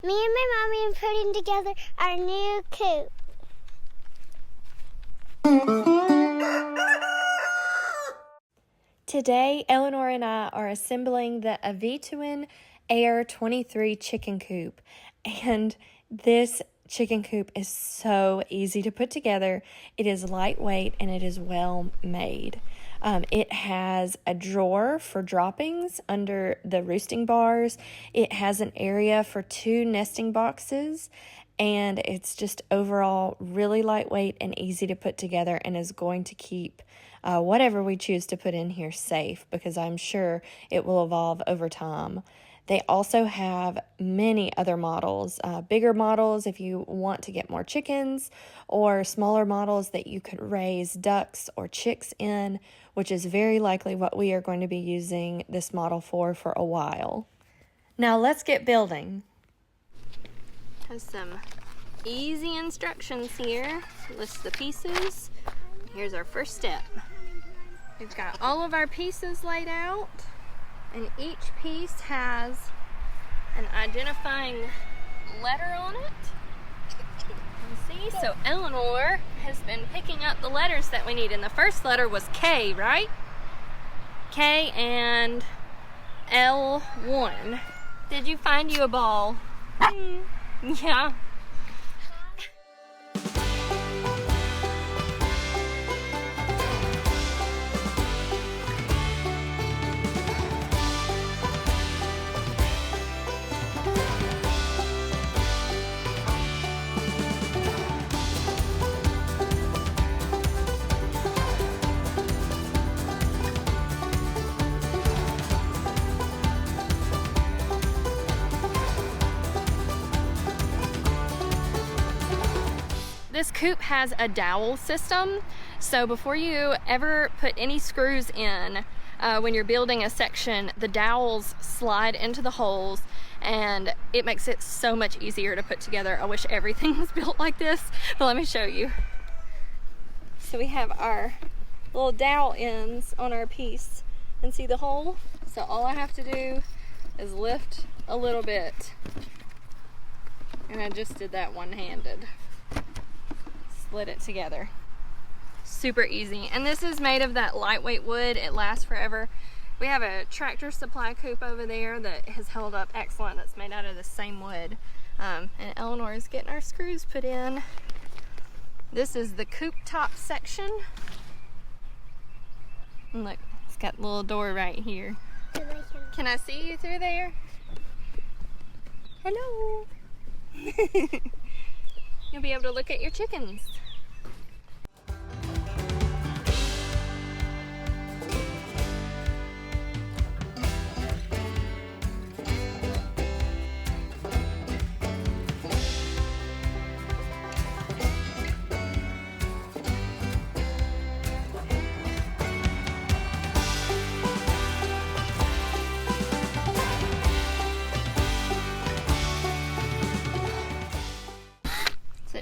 Me and my mommy are putting together our new coop. Today, Eleanor and I are assembling the Aivituvin AIR23 Chicken Coop, and this chicken coop is so easy to put together. It is lightweight and it is well made. It has a drawer for droppings under the roosting bars. It has an area for 2 nesting boxes, and it's just overall really lightweight and easy to put together, and is going to keep whatever we choose to put in here safe, because I'm sure it will evolve over time. They also have many other models, bigger models if you want to get more chickens, or smaller models that you could raise ducks or chicks in, which is very likely what we are going to be using this model for a while. Now let's get building. Has some easy instructions here. List the pieces. Here's our first step. We've got all of our pieces laid out, and each piece has an identifying letter on it. You see, so Eleanor has been picking up the letters that we need, and the first letter was K, right? K and L1. Did you find you a ball? Yeah. This coop has a dowel system, so before you ever put any screws in, when you're building a section, the dowels slide into the holes, and it makes it so much easier to put together. I wish everything was built like this, but let me show you. So we have our little dowel ends on our piece, and see the hole? So all I have to do is lift a little bit, and I just did that one-handed. Split it together. Super easy. And this is made of that lightweight wood. It lasts forever. We have a Tractor Supply coop over there that has held up excellent. That's made out of the same wood. And Eleanor is getting our screws put in. This is the coop top section. And look, it's got a little door right here. Can I see you through there? Hello. You'll be able to look at your chickens.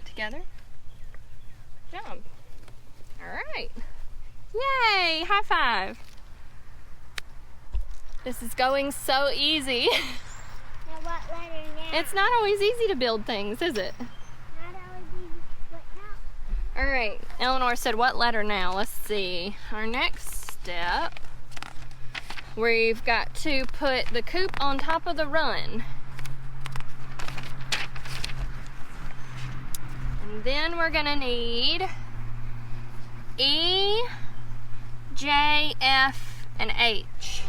Together. Jump. All right. Yay! High five. This is going so easy. Now what letter now? It's not always easy to build things, is it? Not always easy. What now? All right. Eleanor said, what letter now? Let's see. Our next step, we've got to put the coop on top of the run. And then we're gonna need E, J, F, and H.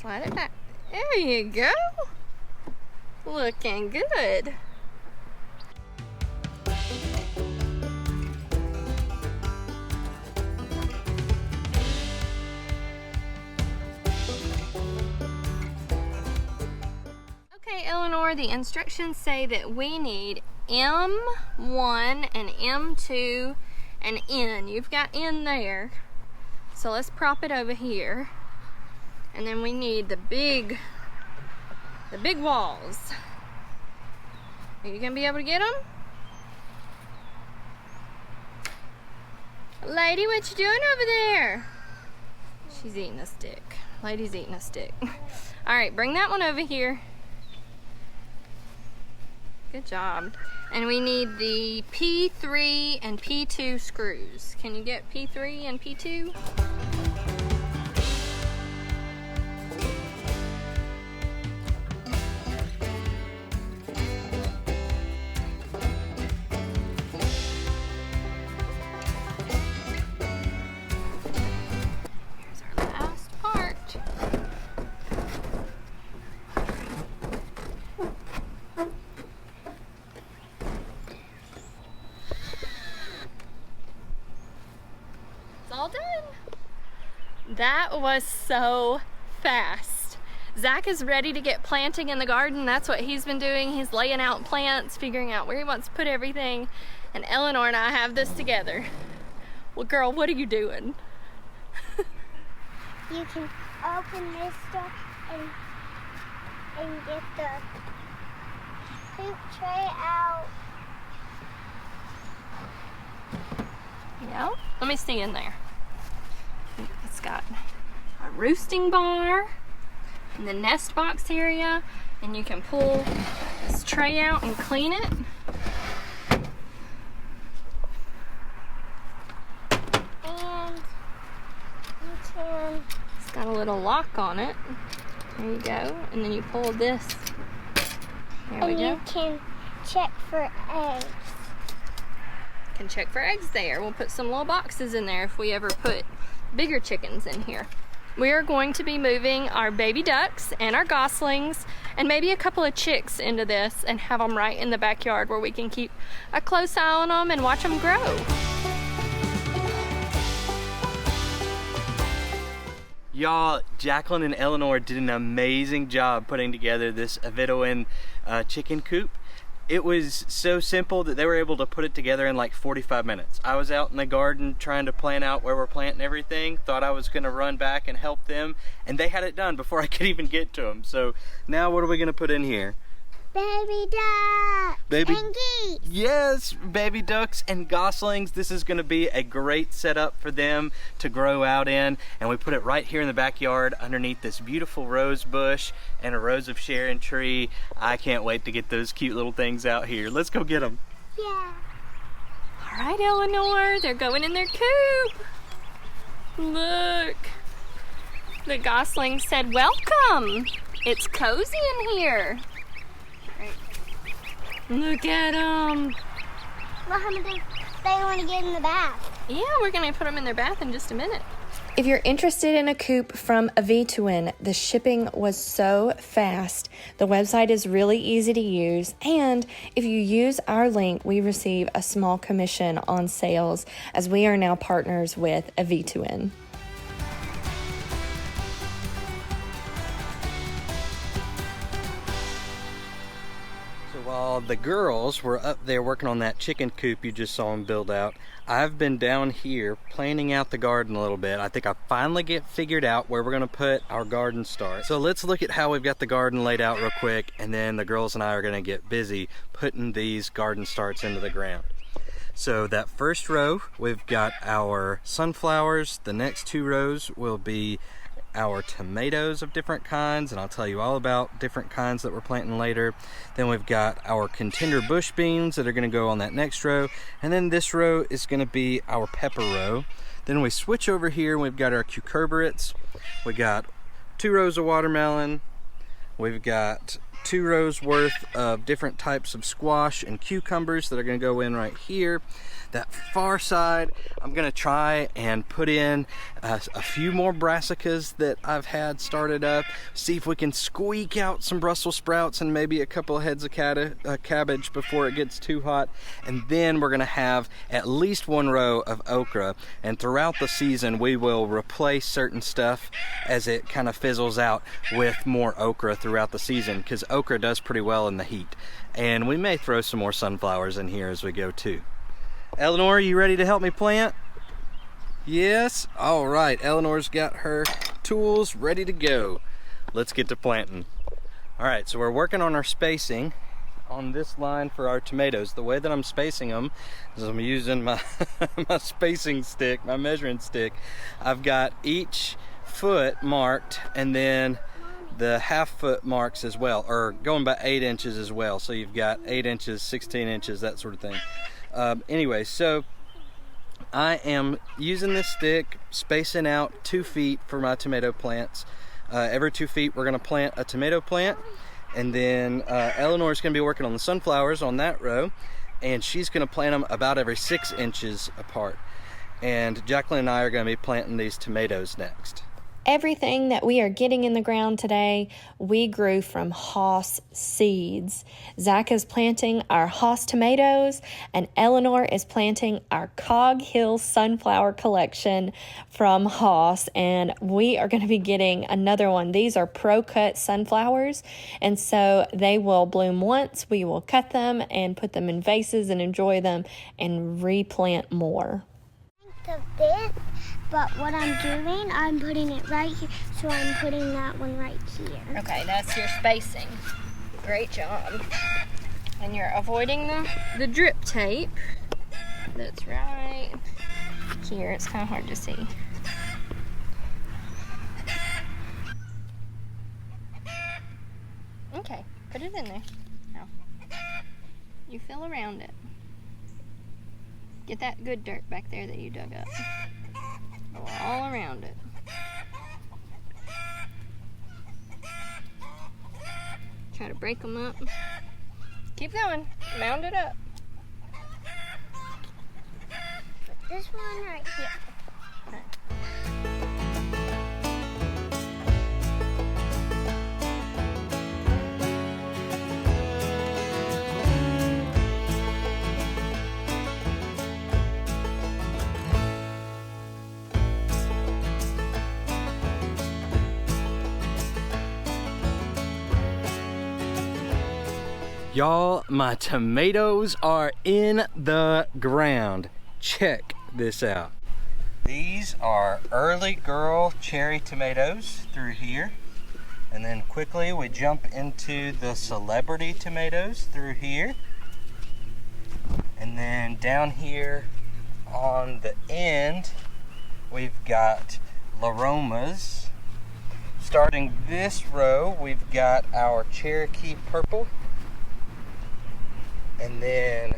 Slide it back. There you go. Looking good. Okay, Eleanor, the instructions say that we need M1 and M2 and N. You've got N there. So let's prop it over here. And then we need the big walls. Are you gonna be able to get them? Lady, what you doing over there? She's eating a stick. Lady's eating a stick. All right, bring that one over here. Good job. And we need the P3 and P2 screws. Can you get P3 and P2? Here's our last part. All done. That was so fast. Zach is ready to get planting in the garden. That's what he's been doing. He's laying out plants, figuring out where he wants to put everything. And Eleanor and I have this together. Well, girl, what are you doing? You can open this door and get the poop tray out. Yeah, let me see in there. It's got a roosting bar and the nest box area, and you can pull this tray out and clean it. And you can... It's got a little lock on it. There you go. And then you pull this. There we go. You can check for eggs. Can check for eggs there. We'll put some little boxes in there if we ever put bigger chickens in here. We are going to be moving our baby ducks and our goslings and maybe a couple of chicks into this and have them right in the backyard where we can keep a close eye on them and watch them grow. Y'all, Jaclyn and Eleanor did an amazing job putting together this Aivituvin chicken coop. It was so simple that they were able to put it together in like 45 minutes. I was out in the garden trying to plan out where we're planting everything, thought I was gonna run back and help them, and they had it done before I could even get to them. So now what are we gonna put in here? Baby ducks and geese. Yes, baby ducks and goslings. This is gonna be a great setup for them to grow out in. And we put it right here in the backyard underneath this beautiful rose bush and a rose of Sharon tree. I can't wait to get those cute little things out here. Let's go get them. Yeah. All right, Eleanor, they're going in their coop. Look, the gosling said, welcome. It's cozy in here. Look at them. Well, how many they want to get in the bath? Yeah, we're gonna put them in their bath in just a minute. If you're interested in a coop from Aivituvin, the shipping was so fast. The website is really easy to use, and if you use our link, we receive a small commission on sales as we are now partners with Aivituvin. While the girls were up there working on that chicken coop you just saw them build out, I've been down here planning out the garden a little bit. I think I finally get figured out where we're gonna put our garden start. So let's look at how we've got the garden laid out real quick, and then the girls and I are gonna get busy putting these garden starts into the ground. So that first row, we've got our sunflowers. The next two rows will be our tomatoes of different kinds, and I'll tell you all about different kinds that we're planting later. Then we've got our Contender Bush beans that are going to go on that next row, and then this row is going to be our pepper row. Then we switch over here and we've got our cucurbitates. We got 2 rows of watermelon. We've got 2 rows worth of different types of squash and cucumbers that are going to go in right here. that far side, I'm gonna try and put in a few more brassicas that I've had started up, see if we can squeak out some Brussels sprouts and maybe a couple of heads of cabbage before it gets too hot. And then we're gonna have at least one row of okra, and throughout the season we will replace certain stuff as it kind of fizzles out with more okra throughout the season, because okra does pretty well in the heat. And we may throw some more sunflowers in here as we go too. Eleanor, are you ready to help me plant? Yes? All right, Eleanor's got her tools ready to go. Let's get to planting. All right, so we're working on our spacing on this line for our tomatoes. The way that I'm spacing them is I'm using my my spacing stick, my measuring stick. I've got each foot marked, and then the half-foot marks as well, or going by 8 inches as well. So you've got 8 inches, 16 inches, that sort of thing. Anyway, so I am using this stick, spacing out 2 feet for my tomato plants. Every 2 feet we're going to plant a tomato plant, and then Eleanor's going to be working on the sunflowers on that row, and she's going to plant them about every 6 inches apart. And Jaclyn and I are going to be planting these tomatoes next. Everything that we are getting in the ground today, we grew from Haas seeds. Zach is planting our Haas tomatoes, and Eleanor is planting our Cog Hill sunflower collection from Haas, and we are going to be getting another one. These are pro-cut sunflowers, and so they will bloom once. We will cut them and put them in vases and enjoy them and replant more. Of this, but what I'm doing, I'm putting it right here, so I'm putting that one right here. Okay, that's your spacing. Great job. And you're avoiding the drip tape. That's right here. It's kind of hard to see. Okay, put it in there. Now, you feel around it. Get that good dirt back there that you dug up. Go all around it. Try to break them up. Keep going. Mound it up. This one right here. Okay. Y'all, my tomatoes are in the ground. Check this out. These are early girl cherry tomatoes through here. And then quickly we jump into the celebrity tomatoes through here. And then down here on the end, we've got Laromas. Starting this row, we've got our Cherokee Purple. And then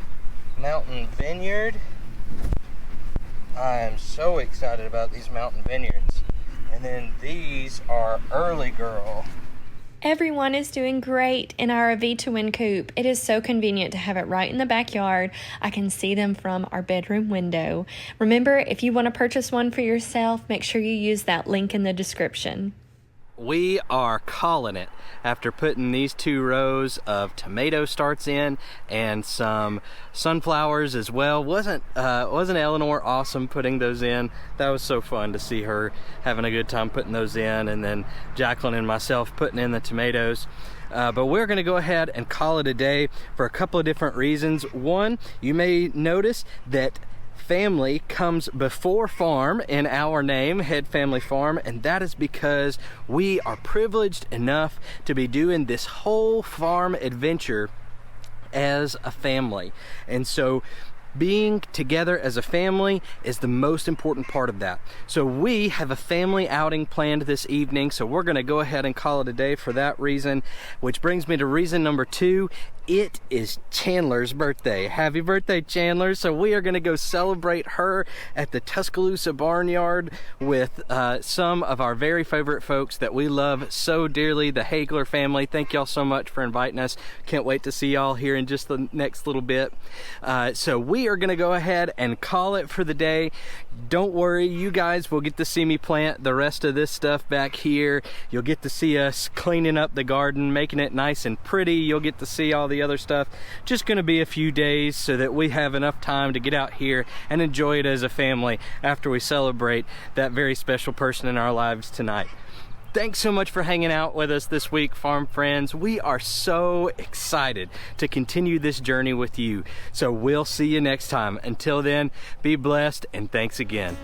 Mountain Vineyard. I am so excited about these Mountain Vineyards. And then these are Early Girl. Everyone is doing great in our Aivituvin coop. It is so convenient to have it right in the backyard. I can see them from our bedroom window. Remember, if you want to purchase one for yourself, make sure you use that link in the description. We are calling it after putting these 2 rows of tomato starts in and some sunflowers as well. Wasn't Eleanor awesome putting those in? That was so fun to see her having a good time putting those in, and then Jaclyn and myself putting in the tomatoes. But we're going to go ahead and call it a day for a couple of different reasons. One, you may notice that family comes before farm in our name, Head Family Farm, and that is because we are privileged enough to be doing this whole farm adventure as a family. And so being together as a family is the most important part of that. So we have a family outing planned this evening, so we're going to go ahead and call it a day for that reason, which brings me to reason number 2. it is Chandler's birthday. Happy birthday, Chandler. So we are gonna go celebrate her at the Tuscaloosa Barnyard with some of our very favorite folks that we love so dearly, the Hagler family. Thank y'all so much for inviting us. Can't wait to see y'all here in just the next little bit. So we are gonna go ahead and call it for the day. Don't worry, you guys will get to see me plant the rest of this stuff back here. You'll get to see us cleaning up the garden, making it nice and pretty. You'll get to see all the other stuff. Just gonna be a few days so that we have enough time to get out here and enjoy it as a family after we celebrate that very special person in our lives tonight. Thanks so much for hanging out with us this week, farm friends. We are so excited to continue this journey with you. So we'll see you next time. Until then, be blessed and thanks again.